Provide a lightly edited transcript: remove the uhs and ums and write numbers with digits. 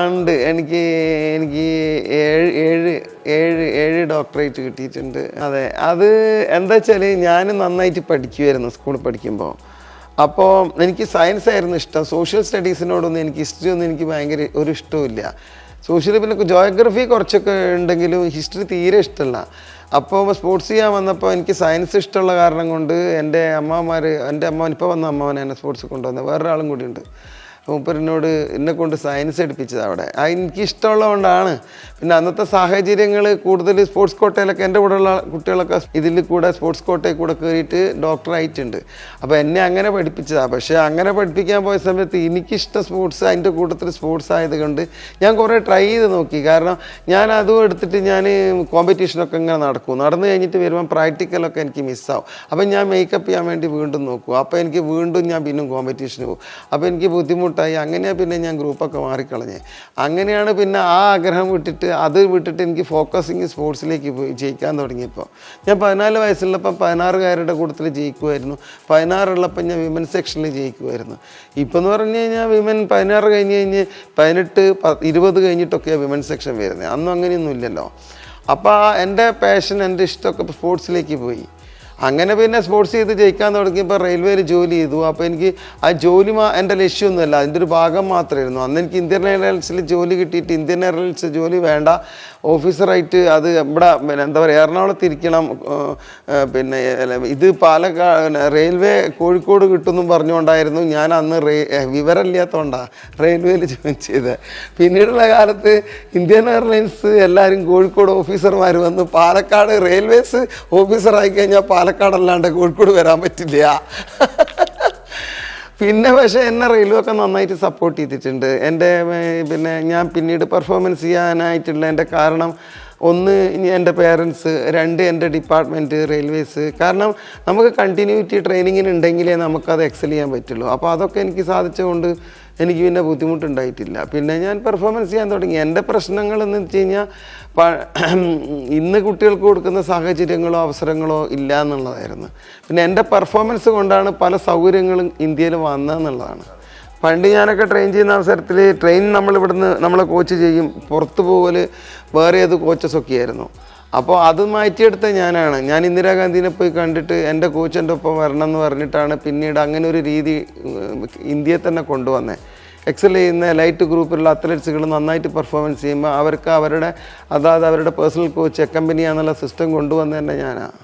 ഉണ്ട്. എനിക്ക് എനിക്ക് ഏഴ് ഡോക്ടറേറ്റ് കിട്ടിയിട്ടുണ്ട്. അതെ, അത് എന്താ വെച്ചാൽ ഞാൻ നന്നായിട്ട് പഠിക്കുമായിരുന്നു സ്കൂളിൽ പഠിക്കുമ്പോൾ. അപ്പോൾ എനിക്ക് സയൻസ് ആയിരുന്നു ഇഷ്ടം. സോഷ്യൽ സ്റ്റഡീസിനോടൊന്നും എനിക്ക് ഹിസ്റ്ററി ഒന്നും എനിക്ക് ഭയങ്കര ഒരു ഇഷ്ടമില്ല. സോഷ്യൽ പിന്നെ ജോഗ്രഫി കുറച്ചൊക്കെ ഉണ്ടെങ്കിലും ഹിസ്റ്ററി തീരെ ഇഷ്ടമല്ല. അപ്പോൾ സ്പോർട്സ് ചെയ്യാൻ വന്നപ്പോൾ എനിക്ക് സയൻസ് ഇഷ്ടമുള്ള കാരണം കൊണ്ട് എൻ്റെ അമ്മ ഇപ്പോൾ വന്ന അമ്മാവൻ എന്നെ സ്പോർട്സ് കൊണ്ടുവന്നത്. വേറൊരാളും കൂടി ഉണ്ട്. മൂപ്പരിനോട് എന്നെ കൊണ്ട് സയൻസ് എടുപ്പിച്ചത് അവിടെ. എനിക്ക് ഇഷ്ടമുള്ളതുകൊണ്ടാണ്. പിന്നെ അന്നത്തെ സാഹചര്യങ്ങൾ കൂടുതൽ സ്പോർട്സ് കോട്ടയിലൊക്കെ എൻ്റെ കൂടെയുള്ള കുട്ടികളൊക്കെ ഇതിൽ കൂടെ സ്പോർട്സ് കോട്ടയിൽ കൂടെ കയറിയിട്ട് ഡോക്ടറായിട്ടുണ്ട്. അപ്പോൾ എന്നെ അങ്ങനെ പഠിപ്പിച്ചതാണ്. പക്ഷേ അങ്ങനെ പഠിപ്പിക്കാൻ പോയ സമയത്ത് എനിക്കിഷ്ടം സ്പോർട്സ്, അതിൻ്റെ കൂട്ടത്തിൽ സ്പോർട്സ് ആയതുകൊണ്ട് ഞാൻ കുറേ ട്രൈ ചെയ്ത് നോക്കി. കാരണം ഞാൻ അതും എടുത്തിട്ട് ഞാൻ കോമ്പറ്റീഷനൊക്കെ ഇങ്ങനെ നടന്നു കഴിഞ്ഞിട്ട് വരുമ്പോൾ പ്രാക്ടിക്കലൊക്കെ എനിക്ക് മിസ്സാവും. അപ്പം ഞാൻ മേക്കപ്പ് ചെയ്യാൻ വേണ്ടി വീണ്ടും നോക്കും. അപ്പോൾ എനിക്ക് വീണ്ടും ഞാൻ പിന്നും കോമ്പറ്റീഷന് പോകും. അപ്പോൾ എനിക്ക് ബുദ്ധിമുട്ടായി. അങ്ങനെയാണ് പിന്നെ ഞാൻ ഗ്രൂപ്പൊക്കെ മാറിക്കളഞ്ഞ്. അങ്ങനെയാണ് പിന്നെ ആ ആഗ്രഹം വിട്ടിട്ട് എനിക്ക് ഫോക്കസിങ് സ്പോർട്സിലേക്ക് പോയി ജയിക്കാൻ തുടങ്ങിയപ്പോൾ. ഞാൻ 14 വയസ്സുള്ളപ്പം 16കാരുടെ കൂട്ടത്തിൽ ജയിക്കുമായിരുന്നു. 16 ഉള്ളപ്പം ഞാൻ വിമൻ സെക്ഷനിൽ ജയിക്കുമായിരുന്നു. ഇപ്പം എന്ന് പറഞ്ഞു കഴിഞ്ഞാൽ വിമൻ 16 കഴിഞ്ഞ് 18, 20 കഴിഞ്ഞിട്ടൊക്കെയാണ് വിമൻ സെക്ഷൻ വരുന്നത്. അന്നും അങ്ങനെയൊന്നും ഇല്ലല്ലോ. അപ്പോൾ എൻ്റെ പാഷൻ, എൻ്റെ ഇഷ്ടമൊക്കെ സ്പോർട്സിലേക്ക് പോയി. അങ്ങനെ പിന്നെ സ്പോർട്സ് ചെയ്ത് ജയിക്കാൻ തുടങ്ങിയപ്പോൾ റെയിൽവേയിൽ ജോലി ചെയ്തു. അപ്പോൾ എനിക്ക് ആ ജോലി എൻ്റെ ലക്ഷ്യമൊന്നുമല്ല, അതിൻ്റെ ഒരു ഭാഗം മാത്രമായിരുന്നു. അന്ന് എനിക്ക് ഇന്ത്യൻ എയർലൈൻസിൽ ജോലി കിട്ടിയിട്ട് ഇന്ത്യൻ എയർലൈൻസ് ജോലി വേണ്ട, ഓഫീസറായിട്ട് അത് ഇവിടെ എന്താ പറയുക എറണാകുളത്ത് ഇരിക്കണം, പിന്നെ ഇത് റെയിൽവേ കോഴിക്കോട് കിട്ടുമെന്നും പറഞ്ഞുകൊണ്ടായിരുന്നു ഞാൻ അന്ന് വിവരമില്ലാത്തതുകൊണ്ടാണ് റെയിൽവേയിൽ ജോയിൻ ചെയ്തത്. പിന്നീടുള്ള കാലത്ത് ഇന്ത്യൻ എയർലൈൻസ് എല്ലാവരും കോഴിക്കോട് ഓഫീസർമാർ വന്ന് പാലക്കാട് റെയിൽവേസ് ഓഫീസറായി കഴിഞ്ഞാൽ പാലക്കാടല്ലാണ്ട് കോഴിക്കോട് വരാൻ പറ്റില്ല. പിന്നെ പക്ഷേ എന്നെ റെയിൽവേ ഒക്കെ നന്നായിട്ട് സപ്പോർട്ട് ചെയ്തിട്ടുണ്ട്. പിന്നെ ഞാൻ പിന്നീട് പെർഫോമൻസ് ചെയ്യാനായിട്ടുള്ള എൻ്റെ കാരണം, 1 എൻ്റെ പേരൻസ്, 2 എൻ്റെ ഡിപ്പാർട്ട്മെൻറ്റ് റെയിൽവേസ്. കാരണം നമുക്ക് കണ്ടിന്യൂറ്റി ട്രെയിനിങ്ങിന് ഉണ്ടെങ്കിലേ നമുക്കത് എക്സൽ ചെയ്യാൻ പറ്റുള്ളൂ. അപ്പോൾ അതൊക്കെ എനിക്ക് സാധിച്ചുകൊണ്ട് എനിക്ക് പിന്നെ ബുദ്ധിമുട്ടുണ്ടായിട്ടില്ല. പിന്നെ ഞാൻ പെർഫോമൻസ് ചെയ്യാൻ തുടങ്ങി. എൻ്റെ പ്രശ്നങ്ങളെന്ന് വെച്ച് കഴിഞ്ഞാൽ ഇന്ന് കുട്ടികൾക്ക് കൊടുക്കുന്ന സാഹചര്യങ്ങളോ അവസരങ്ങളോ ഇല്ല എന്നുള്ളതായിരുന്നു. പിന്നെ എൻ്റെ പെർഫോമൻസ് കൊണ്ടാണ് പല സൗകര്യങ്ങളും ഇന്ത്യയിൽ വന്നതെന്നുള്ളതാണ്. പണ്ട് ഞാനൊക്കെ ട്രെയിൻ ചെയ്യുന്ന അവസരത്തിൽ നമ്മളെ കോച്ച് ചെയ്യും, പുറത്ത് പോകൽ വേറെ ഏത് കോച്ചസൊക്കെ ആയിരുന്നു. അപ്പോൾ അത് മാറ്റിയെടുത്ത ഞാൻ ഇന്ദിരാഗാന്ധിനെ പോയി കണ്ടിട്ട് എൻ്റെ കോച്ച് ഒപ്പം വരണം എന്ന് പറഞ്ഞിട്ടാണ് പിന്നീട് അങ്ങനെ ഒരു രീതി ഇന്ത്യയെ തന്നെ കൊണ്ടുവന്നത്. എക്സൽ ചെയ്യുന്ന ലൈറ്റ് ഗ്രൂപ്പിലുള്ള അത്ലറ്റ്സുകൾ നന്നായിട്ട് പെർഫോമൻസ് ചെയ്യുമ്പോൾ അവർക്ക് അവരുടെ പേഴ്സണൽ കോച്ച് അക്കമ്പനി എന്നുള്ള സിസ്റ്റം കൊണ്ടുവന്നത് തന്നെ ഞാനാണ്.